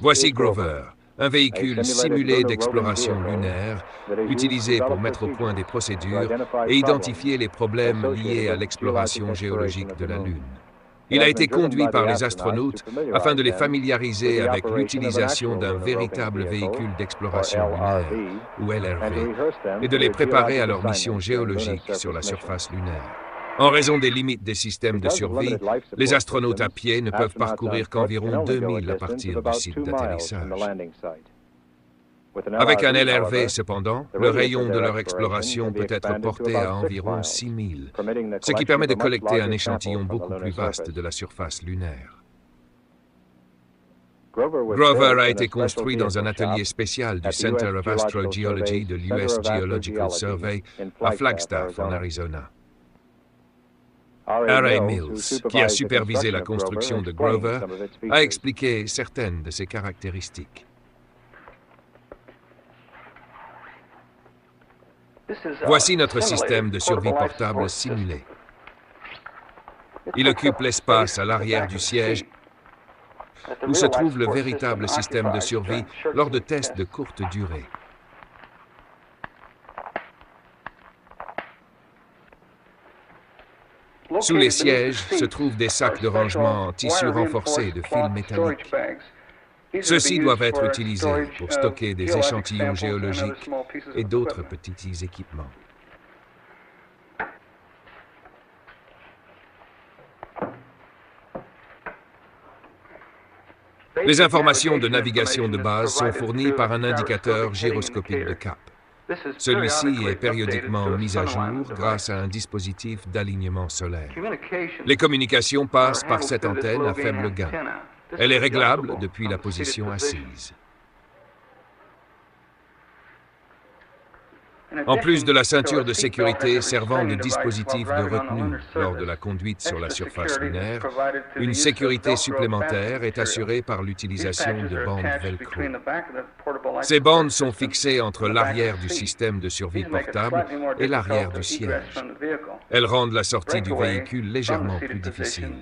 Voici Grover, un véhicule simulé d'exploration lunaire, utilisé pour mettre au point des procédures et identifier les problèmes liés à l'exploration géologique de la Lune. Il a été conduit par les astronautes afin de les familiariser avec l'utilisation d'un véritable véhicule d'exploration lunaire, ou LRV, et de les préparer à leur mission géologique sur la surface lunaire. En raison des limites des systèmes de survie, les astronautes à pied ne peuvent parcourir qu'environ 2000 à partir du site d'atterrissage. Avec un LRV, cependant, le rayon de leur exploration peut être porté à environ 6000, ce qui permet de collecter un échantillon beaucoup plus vaste de la surface lunaire. Grover a été construit dans un atelier spécial du Center of Astrogeology de l'US Geological Survey à Flagstaff, en Arizona. R.A. Mills, qui a supervisé la construction de Grover, a expliqué certaines de ses caractéristiques. Voici notre système de survie portable simulé. Il occupe l'espace à l'arrière du siège où se trouve le véritable système de survie lors de tests de courte durée. Sous les sièges se trouvent des sacs de rangement en tissu renforcé de fils métalliques. Ceux-ci doivent être utilisés pour stocker des échantillons géologiques et d'autres petits équipements. Les informations de navigation de base sont fournies par un indicateur gyroscopique de cap. Celui-ci est périodiquement mis à jour grâce à un dispositif d'alignement solaire. Les communications passent par cette antenne à faible gain. Elle est réglable depuis la position assise. En plus de la ceinture de sécurité servant de dispositif de retenue lors de la conduite sur la surface lunaire, une sécurité supplémentaire est assurée par l'utilisation de bandes Velcro. Ces bandes sont fixées entre l'arrière du système de survie portable et l'arrière du siège. Elles rendent la sortie du véhicule légèrement plus difficile.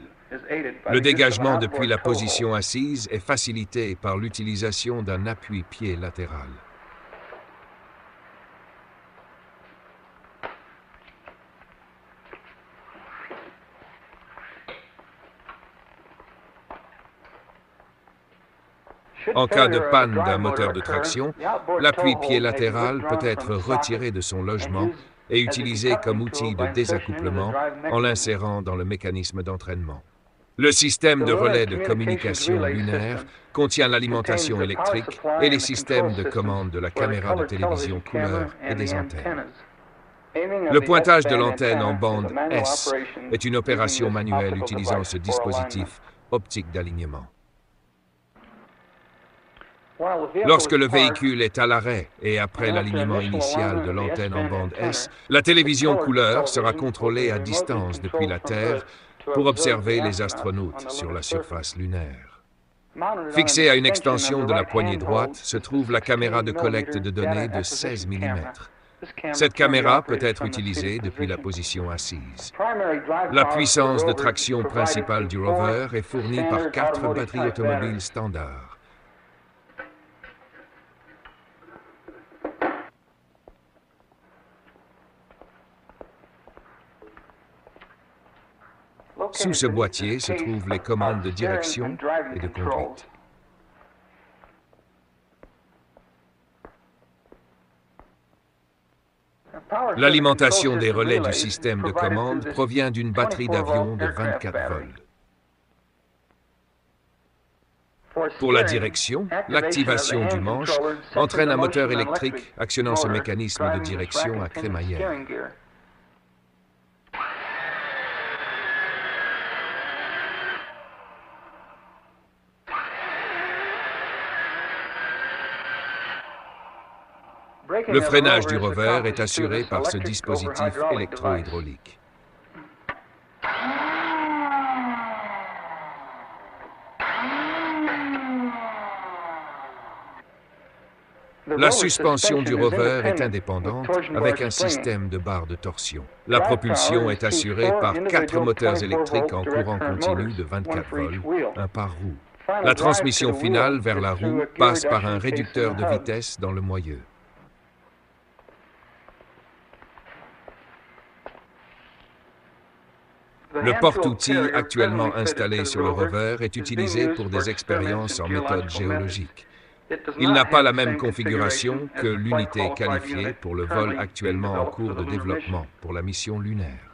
Le dégagement depuis la position assise est facilité par l'utilisation d'un appui-pied latéral. En cas de panne d'un moteur de traction, l'appui-pied latéral peut être retiré de son logement et utilisé comme outil de désaccouplement en l'insérant dans le mécanisme d'entraînement. Le système de relais de communication lunaire contient l'alimentation électrique et les systèmes de commande de la caméra de télévision couleur et des antennes. Le pointage de l'antenne en bande S est une opération manuelle utilisant ce dispositif optique d'alignement. Lorsque le véhicule est à l'arrêt et après l'alignement initial de l'antenne en bande S, la télévision couleur sera contrôlée à distance depuis la Terre pour observer les astronautes sur la surface lunaire. Fixée à une extension de la poignée droite se trouve la caméra de collecte de données de 16 mm. Cette caméra peut être utilisée depuis la position assise. La puissance de traction principale du rover est fournie par 4 batteries automobiles standards. Sous ce boîtier se trouvent les commandes de direction et de conduite. L'alimentation des relais du système de commande provient d'une batterie d'avion de 24 volts. Pour la direction, l'activation du manche entraîne un moteur électrique actionnant ce mécanisme de direction à crémaillère. Le freinage du rover est assuré par ce dispositif électro-hydraulique. La suspension du rover est indépendante avec un système de barres de torsion. La propulsion est assurée par 4 moteurs électriques en courant continu de 24 volts, un par roue. La transmission finale vers la roue passe par un réducteur de vitesse dans le moyeu. Le porte-outil actuellement installé sur le rover est utilisé pour des expériences en méthode géologique. Il n'a pas la même configuration que l'unité qualifiée pour le vol actuellement en cours de développement pour la mission lunaire.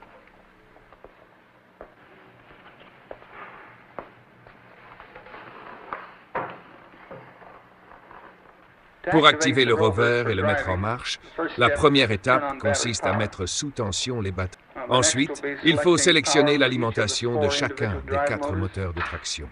Pour activer le rover et le mettre en marche, la première étape consiste à mettre sous tension les batteries. Ensuite, il faut sélectionner l'alimentation de chacun des 4 moteurs de traction.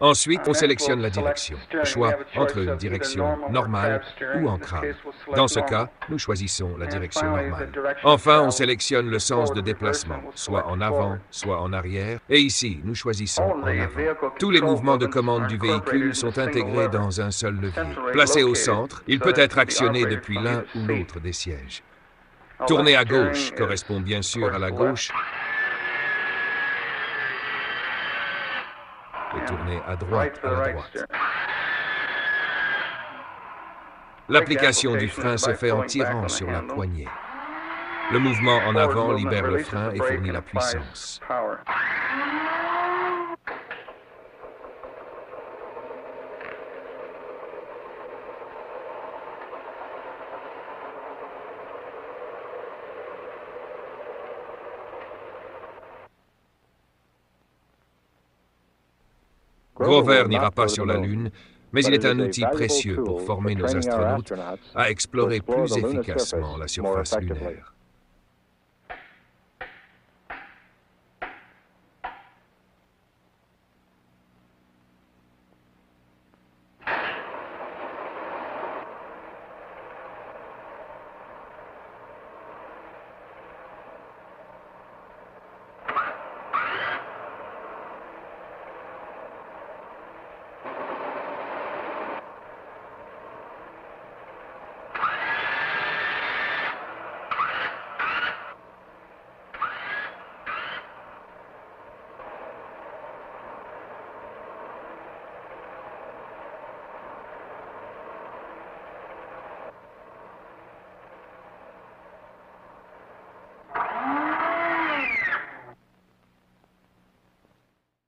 Ensuite, on sélectionne la direction, le choix entre une direction normale ou en crabe. Dans ce cas, nous choisissons la direction normale. Enfin, on sélectionne le sens de déplacement, soit en avant, soit en arrière, et ici, nous choisissons en avant. Tous les mouvements de commande du véhicule sont intégrés dans un seul levier. Placé au centre, il peut être actionné depuis l'un ou l'autre des sièges. Tourner à gauche correspond bien sûr à la gauche, et tourner à droite à la droite. L'application du frein se fait en tirant sur la poignée. Le mouvement en avant libère le frein et fournit la puissance. Grover n'ira pas sur la Lune, mais il est un outil précieux pour former nos astronautes à explorer plus efficacement la surface lunaire.